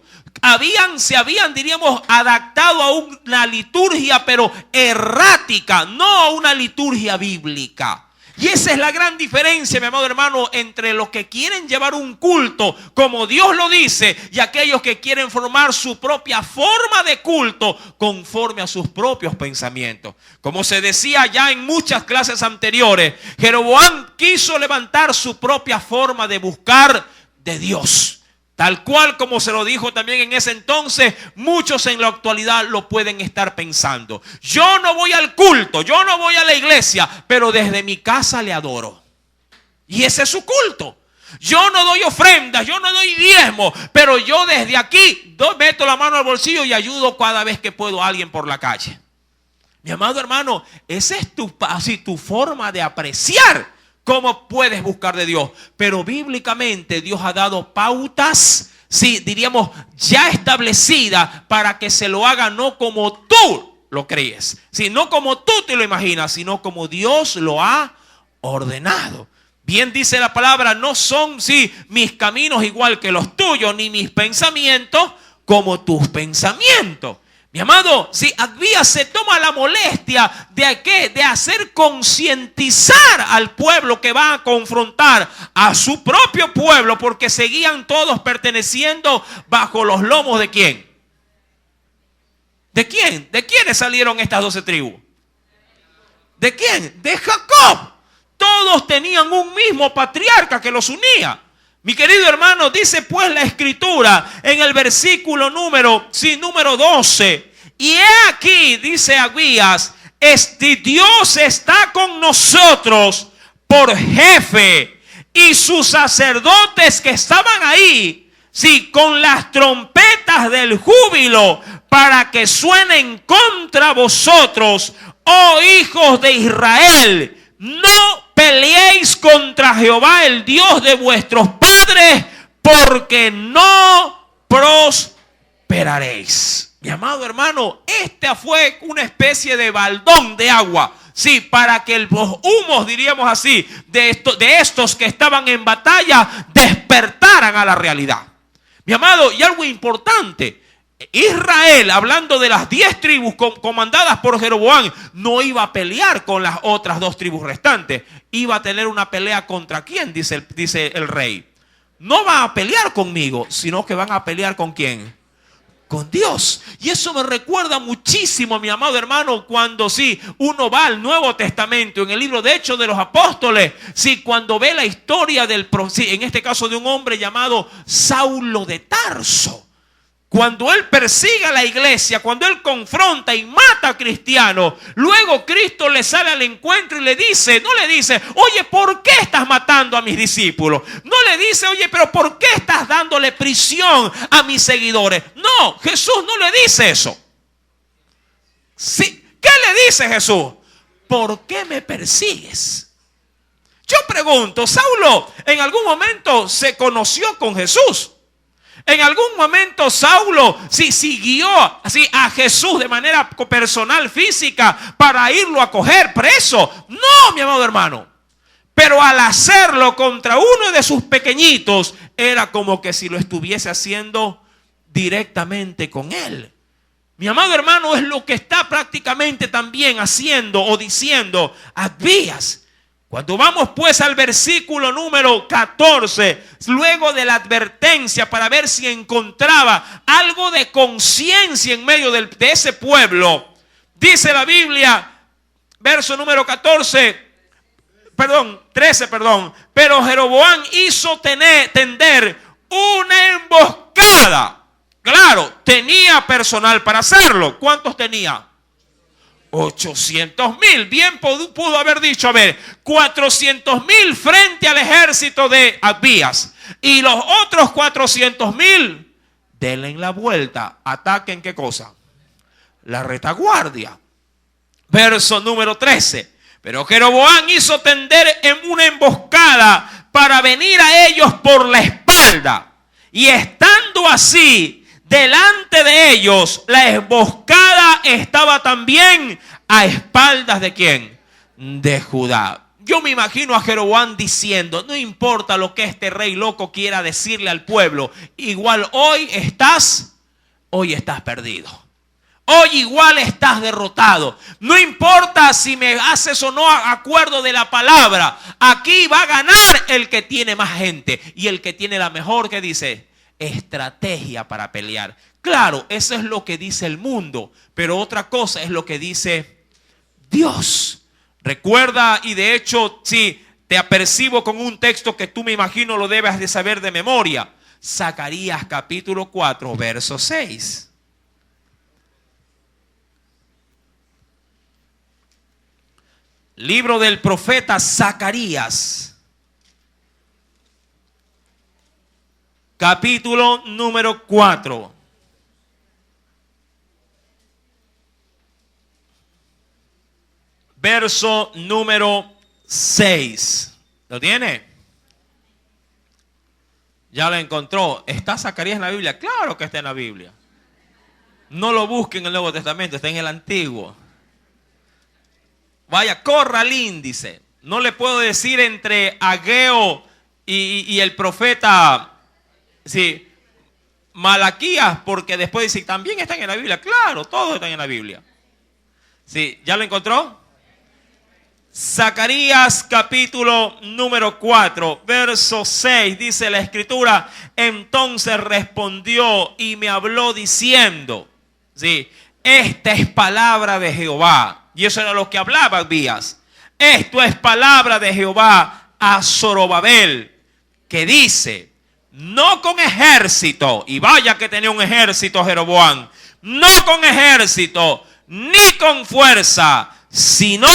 Se habían, diríamos, adaptado a una liturgia, pero errática, no a una liturgia bíblica. Y esa es la gran diferencia, mi amado hermano, entre los que quieren llevar un culto como Dios lo dice y aquellos que quieren formar su propia forma de culto conforme a sus propios pensamientos. Como se decía ya en muchas clases anteriores, Jeroboam quiso levantar su propia forma de buscar de Dios. Tal cual como se lo dijo también en ese entonces, muchos en la actualidad lo pueden estar pensando. Yo no voy al culto, yo no voy a la iglesia, pero desde mi casa le adoro. Y ese es su culto. Yo no doy ofrendas, yo no doy diezmo, pero yo desde aquí meto la mano al bolsillo y ayudo cada vez que puedo a alguien por la calle. Mi amado hermano, esa es tu forma de apreciar cómo puedes buscar de Dios. Pero bíblicamente Dios ha dado pautas, sí, diríamos ya establecidas, para que se lo haga no como tú lo crees, no como tú te lo imaginas, sino como Dios lo ha ordenado. Bien dice la palabra: no son mis caminos igual que los tuyos, ni mis pensamientos como tus pensamientos. Mi amado, si Abías se toma la molestia de hacer concientizar al pueblo que va a confrontar a su propio pueblo, porque seguían todos perteneciendo bajo los lomos ¿de quién? ¿De quién? ¿De quiénes salieron estas 12 tribus? ¿De quién? De Jacob. Todos tenían un mismo patriarca que los unía. Mi querido hermano, dice pues la escritura en el versículo número 12. Y he aquí, dice Abías, Dios está con nosotros por jefe, y sus sacerdotes que estaban ahí, con las trompetas del júbilo, para que suenen contra vosotros, oh hijos de Israel. No peleéis contra Jehová, el Dios de vuestros padres, porque no prosperaréis. Mi amado hermano, esta fue una especie de baldón de agua, para que los humos, diríamos así, de estos que estaban en batalla, despertaran a la realidad. Mi amado, y algo importante: Israel, hablando de las 10 tribus comandadas por Jeroboam, no iba a pelear con las otras 2 tribus restantes. Iba a tener una pelea contra ¿quién? Dice el rey. No va a pelear conmigo, sino que van a pelear ¿con quién? Con Dios. Y eso me recuerda muchísimo, mi amado hermano, cuando uno va al Nuevo Testamento, en el libro de Hechos de los Apóstoles, cuando ve la historia en este caso de un hombre llamado Saulo de Tarso. Cuando él persigue a la iglesia, cuando él confronta y mata a cristianos, luego Cristo le sale al encuentro y no le dice, oye, ¿por qué estás matando a mis discípulos? No le dice, oye, pero ¿por qué estás dándole prisión a mis seguidores? No, Jesús no le dice eso. ¿Qué le dice Jesús? ¿Por qué me persigues? Yo pregunto, Saulo en algún momento se conoció con Jesús. En algún momento Saulo siguió a Jesús de manera personal, física, para irlo a coger preso. No, mi amado hermano. Pero al hacerlo contra uno de sus pequeñitos, era como que si lo estuviese haciendo directamente con él. Mi amado hermano, es lo que está prácticamente también haciendo o diciendo Abías. Cuando vamos pues al versículo número 14, luego de la advertencia para ver si encontraba algo de conciencia en medio de ese pueblo, dice la Biblia: verso número 13. Pero Jeroboam hizo tender una emboscada. Claro, tenía personal para hacerlo. ¿Cuántos tenía? 800,000. Bien pudo haber dicho, 400,000 frente al ejército de Abías. Y los otros 400,000, denle la vuelta. Ataquen, ¿qué cosa? La retaguardia. Verso número 13. Pero Jeroboam hizo tender en una emboscada para venir a ellos por la espalda. Y estando así delante de ellos, la emboscada estaba también a espaldas ¿de quién? De Judá. Yo me imagino a Jeroboam diciendo, no importa lo que este rey loco quiera decirle al pueblo, igual hoy estás perdido. Hoy igual estás derrotado. No importa si me haces o no acuerdo de la palabra. Aquí va a ganar el que tiene más gente. Y el que tiene la mejor, ¿qué dice? Estrategia para pelear. Claro, eso es lo que dice el mundo. Pero otra cosa es lo que dice Dios. Recuerda, y de hecho, sí, te apercibo con un texto que tú me imagino lo debes de saber de memoria. Zacarías capítulo 4, verso 6. Libro del profeta Zacarías, capítulo número 4. Verso número 6. ¿Lo tiene? Ya lo encontró. ¿Está Zacarías en la Biblia? Claro que está en la Biblia. No lo busquen en el Nuevo Testamento, está en el Antiguo. Vaya, corra al índice. No le puedo decir entre Ageo y el profeta Malaquías, porque después dice, también están en la Biblia. Claro, todos están en la Biblia. Sí, ¿ya lo encontró? Zacarías capítulo número 4, verso 6, dice la escritura, entonces respondió y me habló diciendo, esta es palabra de Jehová. Y eso era lo que hablaba Abías. Esto es palabra de Jehová a Zorobabel, que dice, no con ejército, y vaya que tenía un ejército Jeroboam, no con ejército, ni con fuerza, sino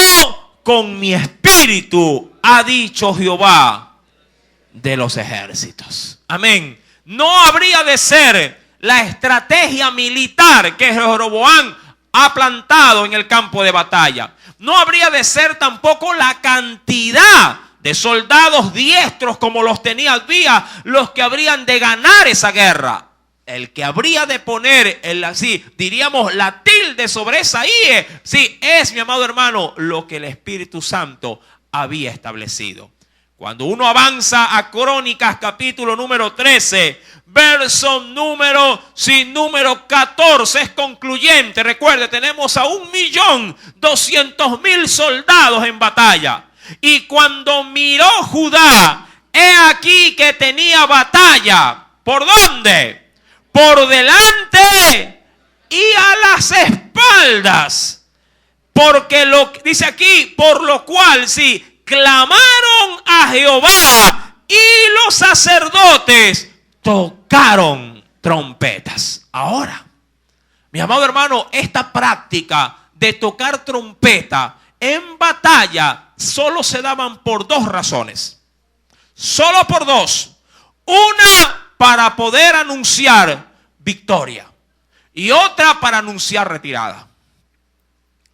con mi espíritu, ha dicho Jehová de los ejércitos. Amén. No habría de ser la estrategia militar que Jeroboam ha plantado en el campo de batalla. No habría de ser tampoco la cantidad de soldados diestros como los tenía Abías los que habrían de ganar esa guerra. El que habría de poner diríamos la tilde sobre esa I, es, mi amado hermano, lo que el Espíritu Santo había establecido. Cuando uno avanza a Crónicas capítulo número 13, verso número 14, es concluyente. Recuerde, tenemos a 1.200.000 soldados en batalla. Y cuando miró Judá, he aquí que tenía batalla. ¿Por dónde? Por delante y a las espaldas. Porque dice aquí, por lo cual clamaron a Jehová y los sacerdotes tocaron trompetas. Ahora, mi amado hermano, esta práctica de tocar trompeta en batalla solo se daban por dos razones. Solo por dos. Una, para poder anunciar victoria. Y otra, para anunciar retirada.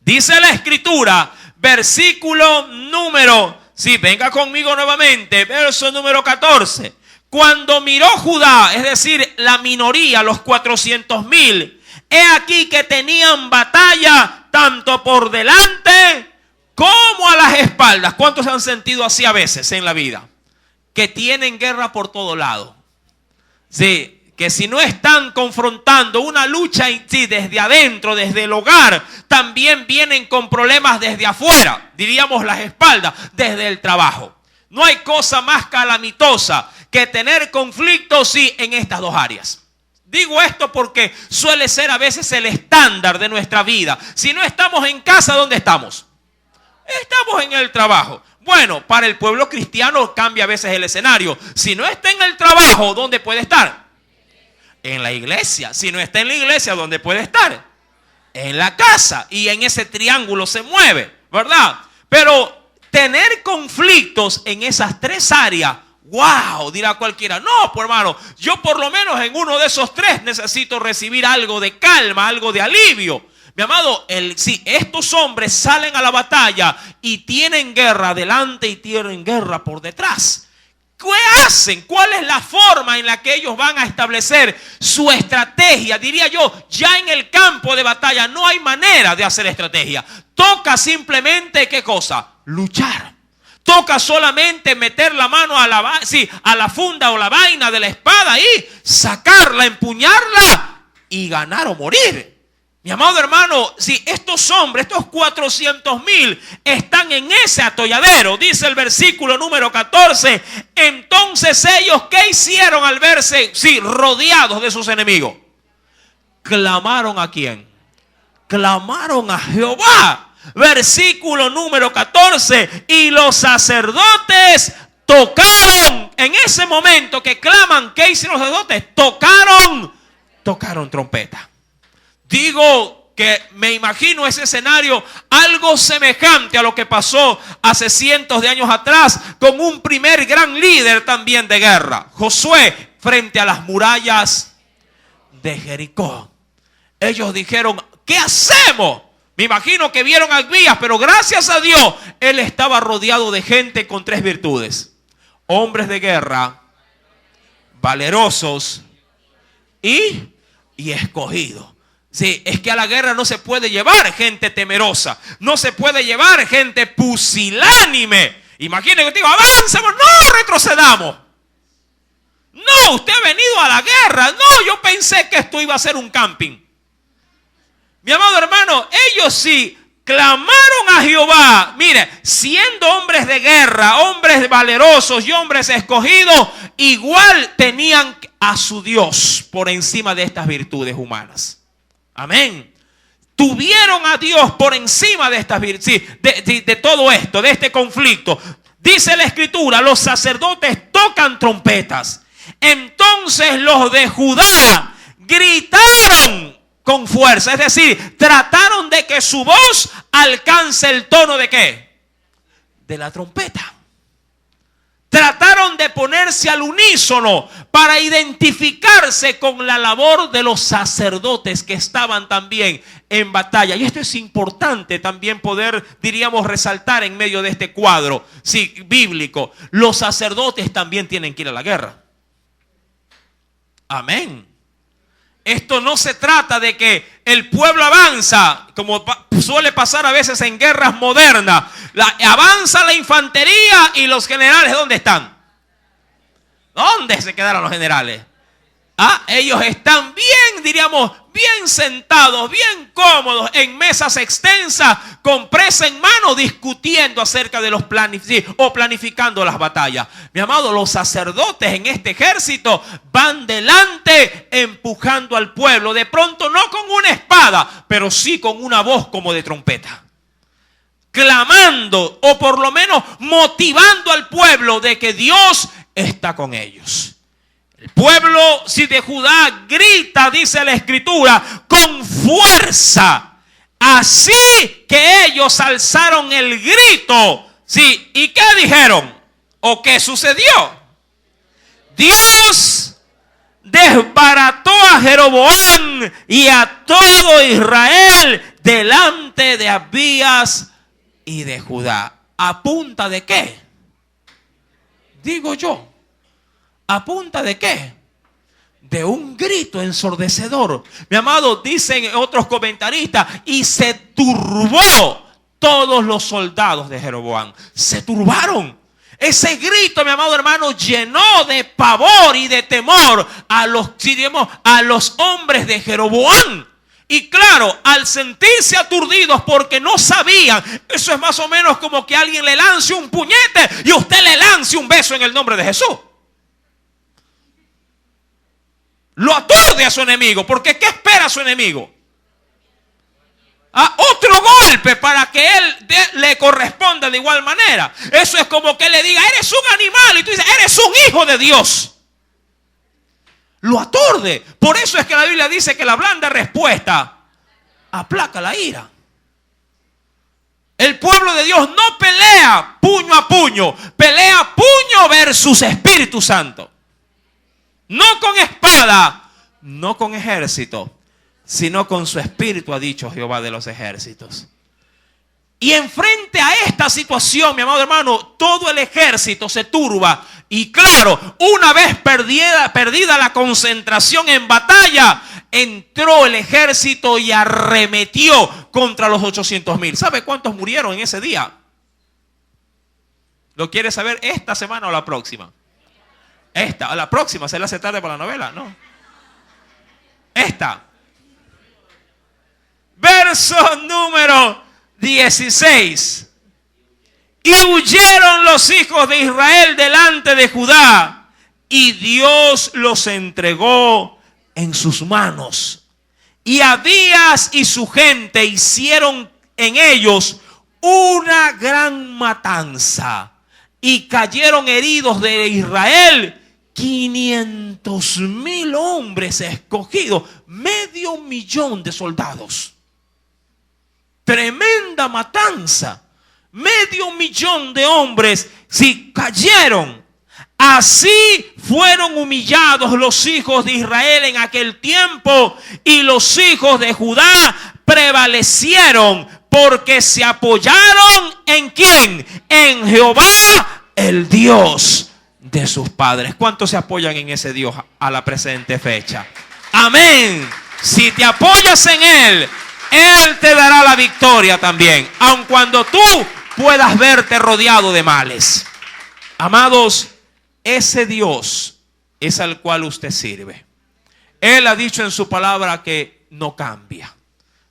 Dice la escritura, versículo número, venga conmigo nuevamente, verso número 14. Cuando miró Judá, es decir, la minoría, los 400,000, he aquí que tenían batalla tanto por delante como a las espaldas. ¿Cuántos se han sentido así a veces en la vida? Que tienen guerra por todo lado. Que si no están confrontando una lucha desde adentro, desde el hogar, también vienen con problemas desde afuera, diríamos las espaldas, desde el trabajo. No hay cosa más calamitosa que tener conflictos en estas dos áreas. Digo esto porque suele ser a veces el estándar de nuestra vida. Si no estamos en casa, ¿dónde estamos? Estamos en el trabajo. Bueno, para el pueblo cristiano cambia a veces el escenario. Si no está en el trabajo, ¿dónde puede estar? En la iglesia. Si no está en la iglesia, ¿dónde puede estar? En la casa. Y en ese triángulo se mueve, ¿verdad? Pero tener conflictos en esas tres áreas, wow, dirá cualquiera. No, pues hermano, yo por lo menos en uno de esos tres necesito recibir algo de calma, algo de alivio. Mi amado, si estos hombres salen a la batalla y tienen guerra adelante y tienen guerra por detrás, ¿qué hacen? ¿Cuál es la forma en la que ellos van a establecer su estrategia? Diría yo, ya en el campo de batalla no hay manera de hacer estrategia. Toca simplemente, ¿qué cosa? Luchar. Toca solamente meter la mano a la funda o la vaina de la espada y sacarla, empuñarla y ganar o morir. Mi amado hermano, si estos hombres, estos 400,000 están en ese atolladero, dice el versículo número 14, entonces ellos, ¿qué hicieron al verse, rodeados de sus enemigos? ¿Clamaron a quién? Clamaron a Jehová. Versículo número 14, y los sacerdotes tocaron, en ese momento que claman, ¿qué hicieron los sacerdotes? Tocaron trompeta. Digo que me imagino ese escenario algo semejante a lo que pasó hace cientos de años atrás con un primer gran líder también de guerra, Josué, frente a las murallas de Jericó. Ellos dijeron, ¿qué hacemos? Me imagino que vieron a Abías, pero gracias a Dios, él estaba rodeado de gente con tres virtudes: hombres de guerra, valerosos y escogidos. Sí, es que a la guerra no se puede llevar gente temerosa, no se puede llevar gente pusilánime. Imagínense que digo, avancemos, no retrocedamos. No, usted ha venido a la guerra. No, yo pensé que esto iba a ser un camping. Mi amado hermano, ellos sí clamaron a Jehová. Mire, siendo hombres de guerra, hombres valerosos y hombres escogidos, igual tenían a su Dios por encima de estas virtudes humanas. Amén. Tuvieron a Dios por encima de estas virtudes, de todo esto, de este conflicto. Dice la escritura, los sacerdotes tocan trompetas. Entonces los de Judá gritaron con fuerza, es decir, trataron de que su voz alcance el tono de ¿qué? De la trompeta. Trataron de ponerse al unísono para identificarse con la labor de los sacerdotes que estaban también en batalla. Y esto es importante también poder, diríamos, resaltar en medio de este cuadro bíblico. Los sacerdotes también tienen que ir a la guerra. Amén. Esto no se trata de que el pueblo avanza, como suele pasar a veces en guerras modernas. Avanza la infantería y los generales, ¿dónde están? ¿Dónde se quedaron los generales? Ellos están bien, diríamos, bien sentados, bien cómodos en mesas extensas, con presa en mano, discutiendo acerca de los planes, o planificando las batallas. Mi amado, los sacerdotes en este ejército van delante empujando al pueblo, de pronto no con una espada, pero sí con una voz como de trompeta, clamando o por lo menos motivando al pueblo de que Dios está con ellos. El pueblo de Judá grita, dice la escritura, con fuerza. Así que ellos alzaron el grito. Sí, ¿y qué dijeron? ¿O qué sucedió? Dios desbarató a Jeroboam y a todo Israel delante de Abías y de Judá. ¿A punta de qué? Digo yo. ¿A punta de qué? De un grito ensordecedor. Mi amado, dicen otros comentaristas, y se turbó todos los soldados de Jeroboam. Se turbaron. Ese grito, mi amado hermano, llenó de pavor y de temor a los hombres de Jeroboam. Y claro, al sentirse aturdidos porque no sabían, eso es más o menos como que alguien le lance un puñete y usted le lance un beso en el nombre de Jesús. Lo aturde a su enemigo, porque ¿qué espera su enemigo? a otro golpe para que él le corresponda de igual manera. Eso es como que le diga, eres un animal, y tú dices, eres un hijo de Dios. Lo aturde. Por eso es que la Biblia dice que la blanda respuesta aplaca la ira. El pueblo de Dios no pelea puño a puño, pelea puño versus Espíritu Santo. No con espada, no con ejército, sino con su espíritu, ha dicho Jehová de los ejércitos. Y enfrente a esta situación, mi amado hermano, todo el ejército se turba. Y claro, una vez perdida la concentración en batalla, entró el ejército y arremetió contra los 800,000. ¿Sabe cuántos murieron en ese día? ¿Lo quiere saber esta semana o la próxima? La próxima, ¿se le hace tarde para la novela? No. Verso número 16. Y huyeron los hijos de Israel delante de Judá, y Dios los entregó en sus manos. Y Abías y su gente hicieron en ellos una gran matanza, y cayeron heridos de Israel 500,000 hombres escogidos, 500,000 de soldados. Tremenda matanza. 500,000 de hombres sí cayeron. Así fueron humillados los hijos de Israel en aquel tiempo, y los hijos de Judá prevalecieron porque se apoyaron ¿en quién? En Jehová, el Dios de sus padres. ¿Cuántos se apoyan en ese Dios a la presente fecha? Amén. Si te apoyas en Él, Él te dará la victoria también, aun cuando tú puedas verte rodeado de males. Amados, ese Dios es al cual usted sirve. Él ha dicho en su palabra que no cambia.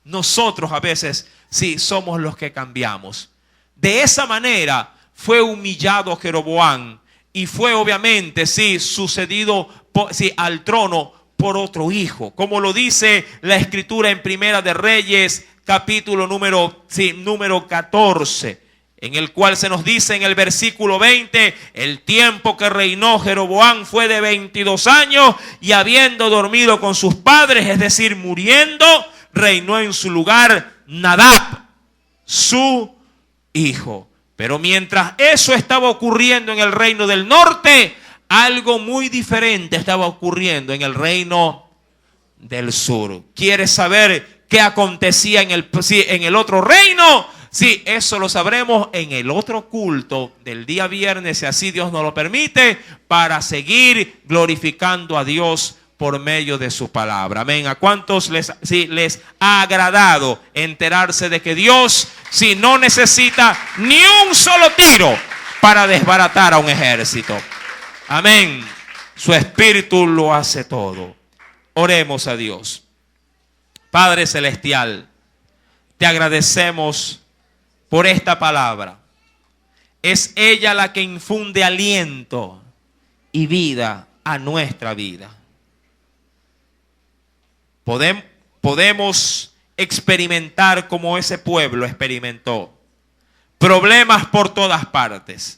Nosotros a veces sí somos los que cambiamos. De esa manera fue humillado Jeroboam, y fue obviamente sucedido al trono por otro hijo, como lo dice la escritura en Primera de Reyes, capítulo número 14, en el cual se nos dice en el versículo 20, el tiempo que reinó Jeroboam fue de 22 años, y habiendo dormido con sus padres, es decir, muriendo, reinó en su lugar Nadab, su hijo. Pero mientras eso estaba ocurriendo en el reino del norte, algo muy diferente estaba ocurriendo en el reino del sur. ¿Quieres saber qué acontecía en el otro reino? Sí, eso lo sabremos en el otro culto del día viernes, si así Dios nos lo permite, para seguir glorificando a Dios por medio de su palabra. Amén. ¿A cuántos les ha agradado enterarse de que Dios no necesita ni un solo tiro para desbaratar a un ejército? Amén. Su espíritu lo hace todo. Oremos a Dios. Padre celestial, te agradecemos por esta palabra. Es ella la que infunde aliento y vida a nuestra vida. Podemos experimentar como ese pueblo experimentó. Problemas por todas partes.